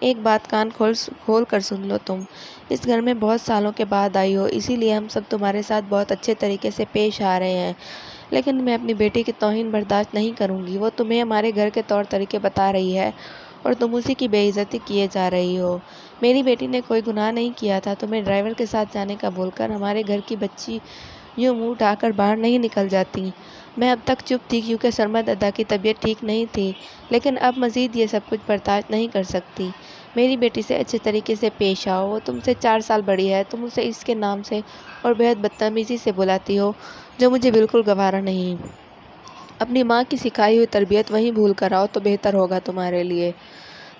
ایک بات کان کھول کر سن لو، تم اس گھر میں بہت سالوں کے بعد آئی ہو، اسی لیے ہم سب تمہارے ساتھ بہت اچھے طریقے سے پیش آ رہے ہیں، لیکن میں اپنی بیٹی کی توہین برداشت نہیں کروں گی۔ وہ تمہیں ہمارے گھر کے طور طریقے بتا رہی ہے اور تم اسی کی بے عزتی کیے جا رہی ہو۔ میری بیٹی نے کوئی گناہ نہیں کیا تھا، تمہیں ڈرائیور کے ساتھ جانے کا بول کر ہمارے گھر کی بچی یوں منہ اٹھا کر باہر نہیں نکل جاتی۔ میں اب تک چپ تھی کیونکہ سرمد ادا کی طبیعت ٹھیک نہیں تھی، لیکن اب مزید یہ سب کچھ برداشت نہیں کر سکتی۔ میری بیٹی سے اچھے طریقے سے پیش آؤ، وہ تم سے 4 سال بڑی ہے، تم اسے اس کے نام سے اور بے حد بدتمیزی سے بلاتی ہو، جو مجھے بالکل گوارا نہیں۔ اپنی ماں کی سکھائی ہوئی تربیت وہیں بھول کر آؤ تو بہتر ہوگا تمہارے لیے۔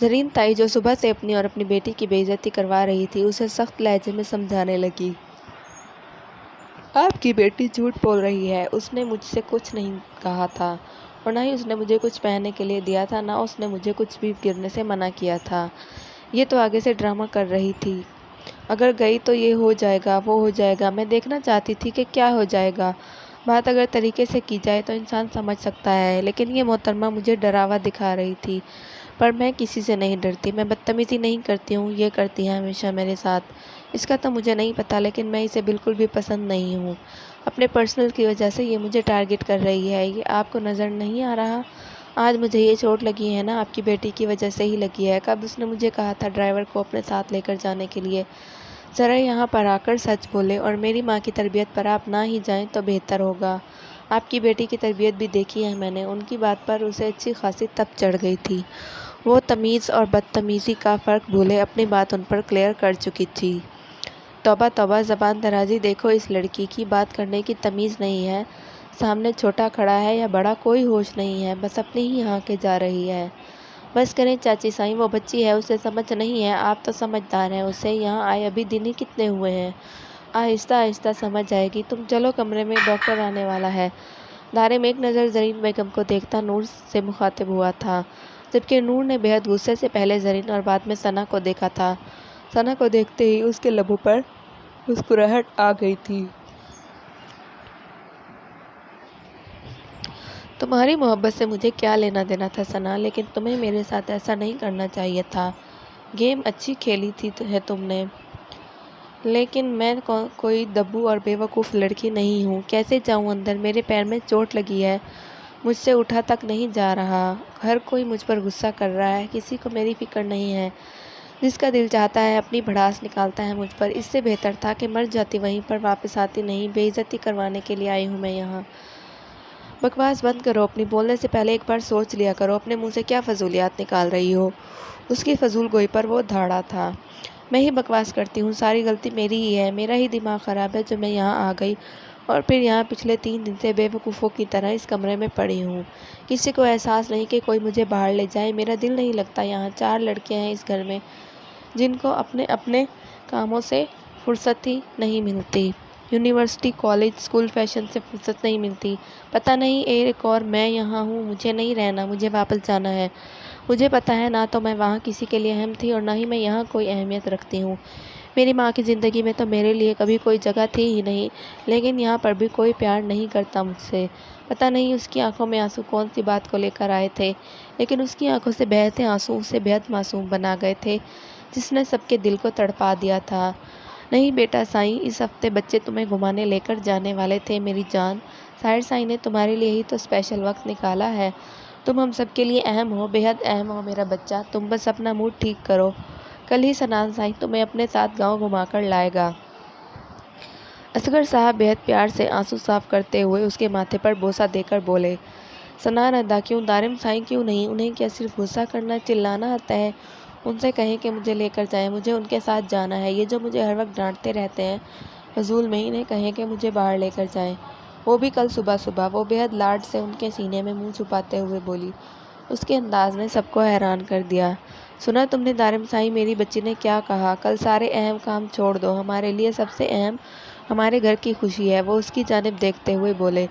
زرین تائی جو صبح سے اپنی اور اپنی بیٹی کی بے عزتی کروا رہی تھی، اسے سخت لہجے میں سمجھانے لگی۔ آپ کی بیٹی جھوٹ بول رہی ہے، اس نے مجھ سے کچھ نہیں کہا تھا اور نہ ہی اس نے مجھے کچھ پہننے کے لیے دیا تھا، نہ اس نے مجھے کچھ بھی گرنے سے منع کیا تھا۔ یہ تو آگے سے ڈرامہ کر رہی تھی۔ اگر گئی تو یہ ہو جائے گا، وہ ہو جائے گا۔ میں دیکھنا چاہتی تھی کہ کیا ہو جائے گا۔ بات اگر طریقے سے کی جائے تو انسان سمجھ سکتا ہے، لیکن یہ محترمہ مجھے ڈراوا دکھا رہی تھی، پر میں کسی سے نہیں ڈرتی۔ میں بدتمیزی نہیں کرتی ہوں، یہ کرتی ہے ہمیشہ میرے ساتھ۔ اس کا تو مجھے نہیں پتا، لیکن میں اسے بالکل بھی پسند نہیں ہوں۔ اپنے پرسنل کی وجہ سے یہ مجھے ٹارگٹ کر رہی ہے، یہ آپ کو نظر نہیں آ رہا؟ آج مجھے یہ چوٹ لگی ہے نا، آپ کی بیٹی کی وجہ سے ہی لگی ہے۔ کب اس نے مجھے کہا تھا ڈرائیور کو اپنے ساتھ لے کر جانے کے لیے؟ ذرا یہاں پر آ کر سچ بولے، اور میری ماں کی تربیت پر آپ نہ ہی جائیں تو بہتر ہوگا۔ آپ کی بیٹی کی تربیت بھی دیکھی ہے میں نے، ان کی بات پر اسے اچھی خاصی تپ چڑھ گئی تھی۔ وہ تمیز اور بدتمیزی کا فرق بھولے اپنی بات ان پر کلیئر کر چکی تھی۔ توبہ توبہ، زبان درازی دیکھو اس لڑکی کی، بات کرنے کی تمیز نہیں ہے۔ سامنے چھوٹا کھڑا ہے یا بڑا، کوئی ہوش نہیں ہے، بس اپنی ہی ہانکے جا رہی ہے۔ بس کریں چاچی سائیں، وہ بچی ہے، اسے سمجھ نہیں ہے، آپ تو سمجھدار ہیں، اسے یہاں آئے ابھی دن ہی کتنے ہوئے ہیں، آہستہ آہستہ سمجھ جائے گی۔ تم چلو کمرے میں، ڈاکٹر آنے والا ہے۔ دارم ایک نظر زرین بیگم کو دیکھتا نور سے مخاطب ہوا تھا، جبکہ نور نے بے حد غصے سے پہلے زرین اور بعد میں ثنا کو دیکھا تھا۔ ثنا کو دیکھتے ہی اس کے لبوں پر مسکراہٹ آ گئی تھی۔ تمہاری محبت سے مجھے کیا لینا دینا تھا ثنا، لیکن تمہیں میرے ساتھ ایسا نہیں کرنا چاہیے تھا۔ گیم اچھی کھیلی تھی ہے تم نے، لیکن میں کوئی دبو اور بے وقوف لڑکی نہیں ہوں۔ کیسے جاؤں اندر؟ میرے پیر میں چوٹ لگی ہے، مجھ سے اٹھا تک نہیں جا رہا۔ ہر کوئی مجھ پر غصہ کر رہا ہے، کسی کو میری فکر نہیں ہے۔ جس کا دل چاہتا ہے اپنی بھڑاس نکالتا ہے مجھ پر۔ اس سے بہتر تھا کہ مر جاتی، وہیں پر واپس آتی نہیں۔ بے عزتی کروانے کے لیے آئی ہوں میں یہاں۔ بکواس بند کرو اپنی، بولنے سے پہلے ایک بار سوچ لیا کرو اپنے منہ سے کیا فضولیات نکال رہی ہو۔ اس کی فضول گوئی پر وہ دھاڑا تھا۔ میں ہی بکواس کرتی ہوں، ساری غلطی میری ہی ہے، میرا ہی دماغ خراب ہے جو میں یہاں آ گئی اور پھر یہاں پچھلے 3 دن سے بے وقوفوں کی طرح اس کمرے میں پڑی ہوں۔ کسی کو احساس نہیں کہ کوئی مجھے باہر لے جائے، میرا دل نہیں لگتا یہاں۔ 4 لڑکیاں ہیں اس گھر میں جن کو اپنے اپنے کاموں سے فرصت ہی نہیں ملتی، یونیورسٹی، کالج، اسکول، فیشن سے فرصت نہیں ملتی۔ پتہ نہیں ایک اور میں یہاں ہوں، مجھے نہیں رہنا، مجھے واپس جانا ہے۔ مجھے پتہ ہے نہ تو میں وہاں کسی کے لیے اہم تھی اور نہ ہی میں یہاں کوئی اہمیت رکھتی ہوں۔ میری ماں کی زندگی میں تو میرے لیے کبھی کوئی جگہ تھی ہی نہیں، لیکن یہاں پر بھی کوئی پیار نہیں کرتا مجھ سے۔ پتہ نہیں اس کی آنکھوں میں آنسو کون سی بات کو لے کر آئے تھے، لیکن اس کی آنکھوں سے بہتے آنسو اسے بے حد معصوم بنا گئے تھے، جس نے سب کے دل کو تڑپا دیا تھا۔ نہیں بیٹا سائیں، اس ہفتے بچے تمہیں گھمانے لے کر جانے والے تھے میری جان۔ ساحر سائیں نے تمہارے لیے ہی تو اسپیشل وقت نکالا ہے۔ تم ہم سب کے لیے اہم ہو، بے حد اہم ہو میرا بچہ۔ تم بس اپنا موڈ ٹھیک کرو، کل ہی سنان سائیں تمہیں اپنے ساتھ گاؤں گھما کر لائے گا۔ اصغر صاحب بے حد پیار سے آنسو صاف کرتے ہوئے اس کے ماتھے پر بوسہ دے کر بولے، سنان ادا کیوں؟ دارم سائیں کیوں نہیں؟ انہیں کیا صرف غصہ کرنا، چلانا آتا ہے؟ ان سے کہیں کہ مجھے لے کر جائیں، مجھے ان کے ساتھ جانا ہے۔ یہ جو مجھے ہر وقت ڈانٹتے رہتے ہیں فضول میں، انہیں کہیں کہ مجھے باہر لے کر جائیں، وہ بھی کل صبح صبح۔ وہ بے حد لاڈ سے ان کے سینے میں منہ چھپاتے ہوئے بولی۔ اس کے انداز نے سب کو حیران کر دیا۔ سنا تم نے دارم سائیں، میری بچی نے کیا کہا؟ کل سارے اہم کام چھوڑ دو، ہمارے لیے سب سے اہم ہمارے گھر کی خوشی ہے۔ وہ اس کی جانب دیکھتے ہوئے بولے،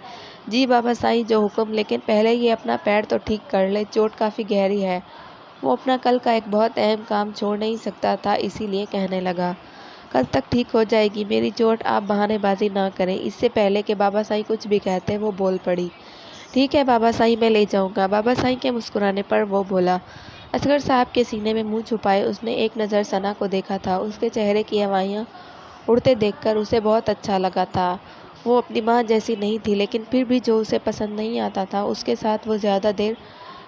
جی بابا سائیں جو حکم، لیکن پہلے یہ اپنا پیر تو ٹھیک کر لے، چوٹ کافی گہری ہے۔ وہ اپنا کل کا ایک بہت اہم کام چھوڑ نہیں سکتا تھا، اسی لیے کہنے لگا، کل تک ٹھیک ہو جائے گی میری چوٹ، آپ بہانے بازی نہ کریں۔ اس سے پہلے کہ بابا سائیں کچھ بھی کہتے وہ بول پڑی، ٹھیک ہے بابا سائیں میں لے جاؤں گا۔ بابا سائیں کے مسکرانے پر وہ بولا، اصغر صاحب کے سینے میں منہ چھپائے اس نے ایک نظر ثنا کو دیکھا تھا۔ اس کے چہرے کی ہوائیاں اڑتے دیکھ کر اسے بہت اچھا لگا تھا۔ وہ اپنی ماں جیسی نہیں تھی، لیکن پھر بھی جو اسے پسند نہیں آتا تھا اس کے ساتھ وہ زیادہ دیر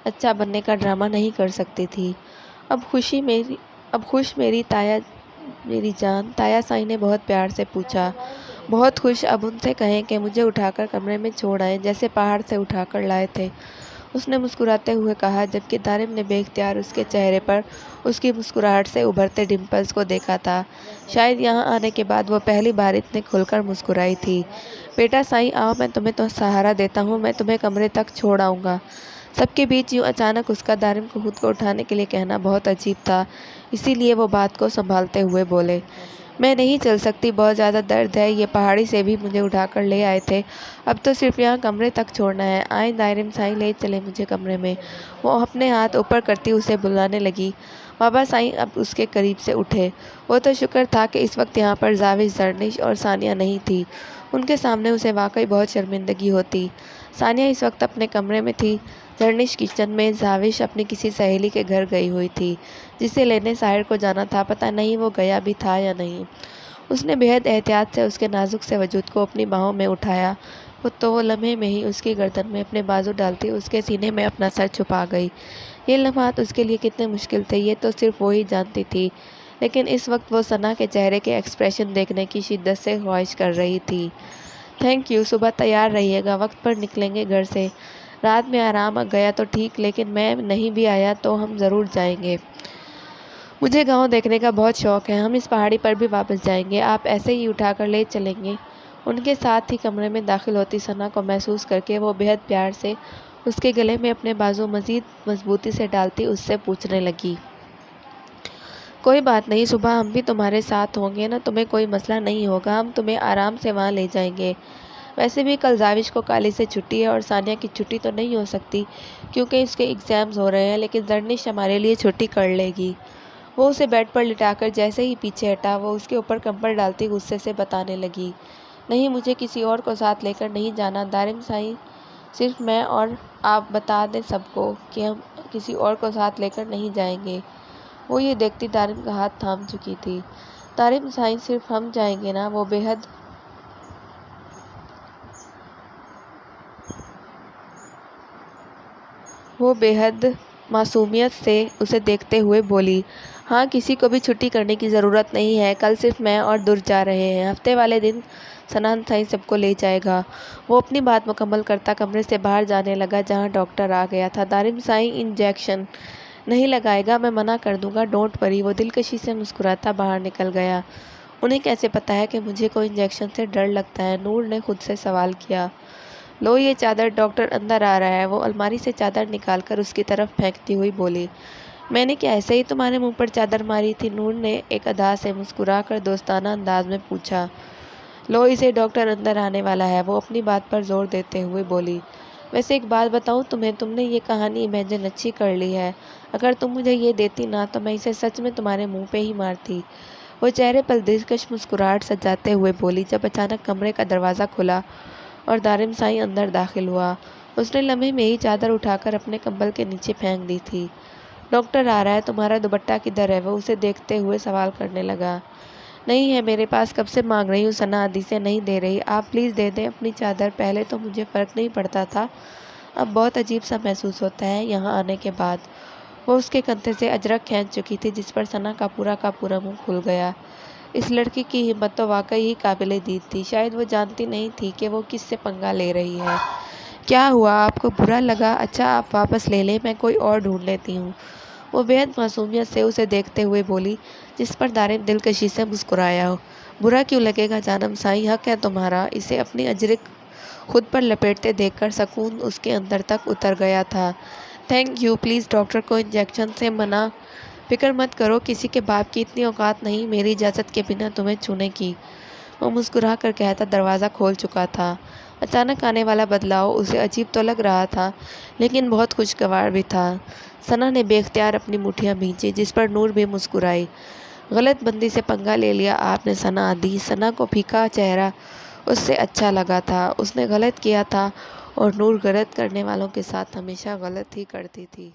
اچھا بننے کا ڈرامہ نہیں کر سکتی تھی۔ اب خوش میری تایا میری جان؟ تایا سائی نے بہت پیار سے پوچھا۔ بہت خوش۔ اب ان سے کہیں کہ مجھے اٹھا کر کمرے میں چھوڑ آئیں، جیسے پہاڑ سے اٹھا کر لائے تھے، اس نے مسکراتے ہوئے کہا، جبکہ دارم نے بے اختیار اس کے چہرے پر اس کی مسکراہٹ سے ابھرتے ڈمپلز کو دیکھا تھا۔ شاید یہاں آنے کے بعد وہ پہلی بار اتنے کھل کر مسکرائی تھی۔ بیٹا سائی، آؤ، میں تمہیں تو سہارا دیتا ہوں، میں تمہیں کمرے تک چھوڑ آؤں گا۔ سب کے بیچ یوں اچانک اس کا دارم کو خود کو اٹھانے کے لیے کہنا بہت عجیب تھا، اسی لیے وہ بات کو سنبھالتے ہوئے بولے، میں نہیں چل سکتی، بہت زیادہ درد ہے، یہ پہاڑی سے بھی مجھے اٹھا کر لے آئے تھے، اب تو صرف یہاں کمرے تک چھوڑنا ہے، آئیں دارم سائی، لے چلیں مجھے کمرے میں۔ وہ اپنے ہاتھ اوپر کرتی اسے بلانے لگی۔ بابا سائی اب اس کے قریب سے اٹھے۔ وہ تو شکر تھا کہ اس وقت یہاں پر زاوش، زرنش اور ثانیہ نہیں تھی، ان کے سامنے اسے واقعی بہت شرمندگی ہوتی۔ ثانیہ اس وقت اپنے کمرے میں تھی، زرنش کچن میں، زاوش اپنی کسی سہیلی کے گھر گئی ہوئی تھی، جسے لینے ساحر کو جانا تھا، پتہ نہیں وہ گیا بھی تھا یا نہیں۔ اس نے بے حد احتیاط سے اس کے نازک سے وجود کو اپنی باہوں میں اٹھایا تو وہ لمحے میں ہی اس کی گردن میں اپنے بازو ڈالتی اس کے سینے میں اپنا سر چھپا گئی۔ یہ لمحات اس کے لیے کتنے مشکل تھے یہ تو صرف وہی جانتی تھی، لیکن اس وقت وہ ثنا کے چہرے کے ایکسپریشن دیکھنے کی شدت سے خواہش کر رہی تھی۔ تھینک یو، صبح تیار رہیے گا، وقت پر نکلیں گے گھر سے، رات میں آرام آ گیا تو ٹھیک، لیکن میں نہیں بھی آیا تو ہم ضرور جائیں گے، مجھے گاؤں دیکھنے کا بہت شوق ہے، ہم اس پہاڑی پر بھی واپس جائیں گے، آپ ایسے ہی اٹھا کر لے چلیں گے۔ ان کے ساتھ ہی کمرے میں داخل ہوتی ثنا کو محسوس کر کے وہ بے حد پیار سے اس کے گلے میں اپنے بازو مزید مضبوطی سے ڈالتی اس سے پوچھنے لگی، کوئی بات نہیں، صبح ہم بھی تمہارے ساتھ ہوں گے نا، تمہیں کوئی مسئلہ نہیں ہوگا، ہم تمہیں آرام سے وہاں لے جائیں گے۔ ویسے بھی کل زاوش کو کالج سے چھٹی ہے اور ثانیہ کی چھٹی تو نہیں ہو سکتی کیونکہ اس کے ایگزامز ہو رہے ہیں، لیکن زرنش ہمارے لیے چھٹی کر لے گی۔ وہ اسے بیڈ پر لٹا کر جیسے ہی پیچھے ہٹا، وہ اس کے اوپر کمبل ڈالتی غصے سے بتانے لگی، نہیں، مجھے کسی اور کو ساتھ لے کر نہیں جانا دارم سائی، صرف میں اور آپ، بتا دیں سب کو کہ ہم کسی اور کو ساتھ لے کر نہیں جائیں گے۔ وہ یہ دیکھتی دارم کا ہاتھ تھام چکی تھی۔ دارم سائی، صرف ہم جائیں گے نا؟ وہ بے حد معصومیت سے اسے دیکھتے ہوئے بولی، ہاں، کسی کو بھی چھٹی کرنے کی ضرورت نہیں ہے، کل صرف میں اور در جا رہے ہیں، ہفتے والے دن سنان سائی سب کو لے جائے گا۔ وہ اپنی بات مکمل کرتا کمرے سے باہر جانے لگا جہاں ڈاکٹر آ گیا تھا۔ دارم سائی انجیکشن نہیں لگائے گا، میں منع کر دوں گا، ڈونٹ وری، وہ دلکشی سے مسکراتا باہر نکل گیا۔ انہیں کیسے پتا ہے کہ مجھے کوئی انجیکشن سے ڈر لگتا ہے؟ نور نے خود سے سوال کیا۔ لو یہ چادر، ڈاکٹر اندر آ رہا ہے، وہ الماری سے چادر نکال کر اس کی طرف پھینکتی ہوئی بولی۔ میں نے کیا ایسے ہی تمہارے منہ پر چادر ماری تھی؟ نور نے ایک ادا سے مسکرا کر دوستانہ انداز میں پوچھا۔ لو اسے، ڈاکٹر اندر آنے والا ہے، وہ اپنی بات پر زور دیتے ہوئے بولی۔ ویسے ایک بات بتاؤں تمہیں، تم نے یہ کہانی امیجن اچھی کر لی ہے، اگر تم مجھے یہ دیتی نا تو میں اسے سچ میں تمہارے منہ پہ ہی مارتی، وہ چہرے پر دلکش مسکراہٹ سجاتے ہوئے بولی، جب اچانک کمرے کا دروازہ کھلا اور دارم سائی اندر داخل ہوا۔ اس نے لمحے میں ہی چادر اٹھا کر اپنے کمبل کے نیچے پھینک دی تھی۔ ڈاکٹر آ رہا ہے، تمہارا دوپٹہ کدھر ہے؟ وہ اسے دیکھتے ہوئے سوال کرنے لگا۔ نہیں ہے میرے پاس، کب سے مانگ رہی ہوں، ثنا ادھی سے نہیں دے رہی، آپ پلیز دے دیں اپنی چادر، پہلے تو مجھے فرق نہیں پڑتا تھا، اب بہت عجیب سا محسوس ہوتا ہے یہاں آنے کے بعد۔ وہ اس کے کندھے سے اجرک کھینچ چکی تھی جس پر ثنا کا پورا منہ کھل گیا۔ اس لڑکی کی ہمت تو واقعی ہی قابل دید تھی، شاید وہ جانتی نہیں تھی کہ وہ کس سے پنگا لے رہی ہے۔ کیا ہوا، آپ کو برا لگا؟ اچھا آپ واپس لے لیں، میں کوئی اور ڈھونڈ لیتی ہوں، وہ بے حد معصومیت سے اسے دیکھتے ہوئے بولی، جس پر دارم دلکشی سے مسکرایا۔ برا کیوں لگے گا جانم سائی، حق ہے تمہارا۔ اسے اپنی اجرک خود پر لپیٹتے دیکھ کر سکون اس کے اندر تک اتر گیا تھا۔ تھینک یو، پلیز ڈاکٹر کو انجیکشن سے منع، فکر مت کرو، کسی کے باپ کی اتنی اوقات نہیں میری اجازت کے بنا تمہیں چھونے کی، وہ مسکرا کر کہتا دروازہ کھول چکا تھا۔ اچانک آنے والا بدلاؤ اسے عجیب تو لگ رہا تھا لیکن بہت خوشگوار بھی تھا۔ ثنا نے بے اختیار اپنی مٹھیاں بھینچی جس پر نور بھی مسکرائی۔ غلط بندی سے پنگا لے لیا آپ نے ثنا ادھی۔ ثنا کو پھیکا چہرہ اس سے اچھا لگا تھا، اس نے غلط کیا تھا اور نور غلط کرنے والوں کے ساتھ ہمیشہ غلط ہی کرتی تھی۔